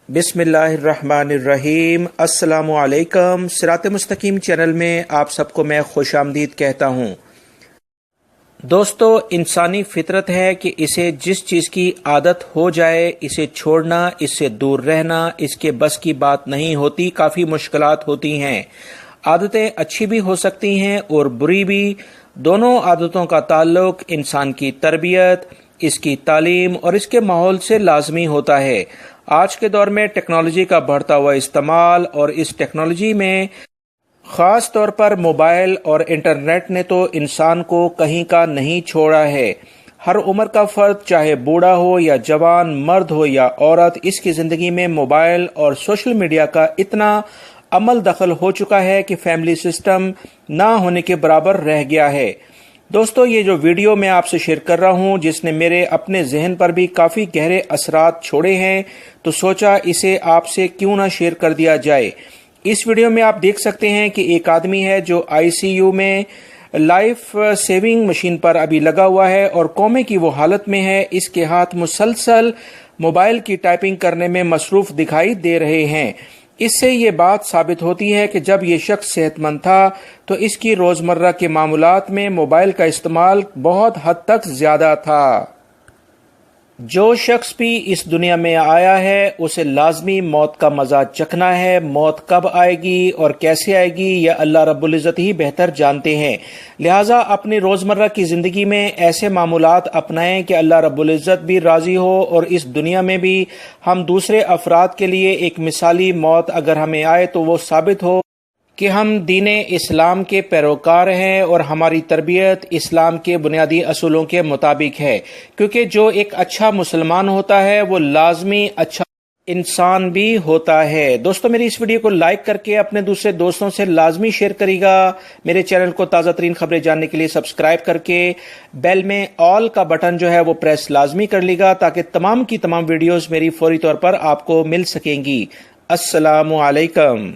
بسم اللہ الرحمن الرحیم۔ السلام علیکم۔ صراط مستقیم چینل میں آپ سب کو میں خوش آمدید کہتا ہوں۔ دوستو، انسانی فطرت ہے کہ اسے جس چیز کی عادت ہو جائے اسے چھوڑنا، اس سے دور رہنا اس کے بس کی بات نہیں ہوتی، کافی مشکلات ہوتی ہیں۔ عادتیں اچھی بھی ہو سکتی ہیں اور بری بھی۔ دونوں عادتوں کا تعلق انسان کی تربیت، اس کی تعلیم اور اس کے ماحول سے لازمی ہوتا ہے۔ آج کے دور میں ٹیکنالوجی کا بڑھتا ہوا استعمال اور اس ٹیکنالوجی میں خاص طور پر موبائل اور انٹرنیٹ نے تو انسان کو کہیں کا نہیں چھوڑا ہے۔ ہر عمر کا فرد، چاہے بوڑھا ہو یا جوان، مرد ہو یا عورت، اس کی زندگی میں موبائل اور سوشل میڈیا کا اتنا عمل دخل ہو چکا ہے کہ فیملی سسٹم نہ ہونے کے برابر رہ گیا ہے۔ دوستو، یہ جو ویڈیو میں آپ سے شیئر کر رہا ہوں، جس نے میرے اپنے ذہن پر بھی کافی گہرے اثرات چھوڑے ہیں، تو سوچا اسے آپ سے کیوں نہ شیئر کر دیا جائے۔ اس ویڈیو میں آپ دیکھ سکتے ہیں کہ ایک آدمی ہے جو ICU میں لائف سیونگ مشین پر ابھی لگا ہوا ہے اور کومے کی وہ حالت میں ہے۔ اس کے ہاتھ مسلسل موبائل کی ٹائپنگ کرنے میں مصروف دکھائی دے رہے ہیں۔ اس سے یہ بات ثابت ہوتی ہے کہ جب یہ شخص صحت مند تھا تو اس کی روزمرہ کے معاملات میں موبائل کا استعمال بہت حد تک زیادہ تھا۔ جو شخص بھی اس دنیا میں آیا ہے اسے لازمی موت کا مزہ چکھنا ہے۔ موت کب آئے گی اور کیسے آئے گی یہ اللہ رب العزت ہی بہتر جانتے ہیں۔ لہٰذا اپنی روزمرہ کی زندگی میں ایسے معمولات اپنائیں کہ اللہ رب العزت بھی راضی ہو، اور اس دنیا میں بھی ہم دوسرے افراد کے لیے ایک مثالی موت اگر ہمیں آئے تو وہ ثابت ہو کہ ہم دین اسلام کے پیروکار ہیں اور ہماری تربیت اسلام کے بنیادی اصولوں کے مطابق ہے، کیونکہ جو ایک اچھا مسلمان ہوتا ہے وہ لازمی اچھا انسان بھی ہوتا ہے۔ دوستو، میری اس ویڈیو کو لائک کر کے اپنے دوسرے دوستوں سے لازمی شیئر کرے گا۔ میرے چینل کو تازہ ترین خبریں جاننے کے لیے سبسکرائیب کر کے بیل میں آل کا بٹن جو ہے وہ پریس لازمی کر لے گا، تاکہ تمام کی تمام ویڈیوز میری فوری طور پر آپ کو مل سکیں گی۔ السلام علیکم۔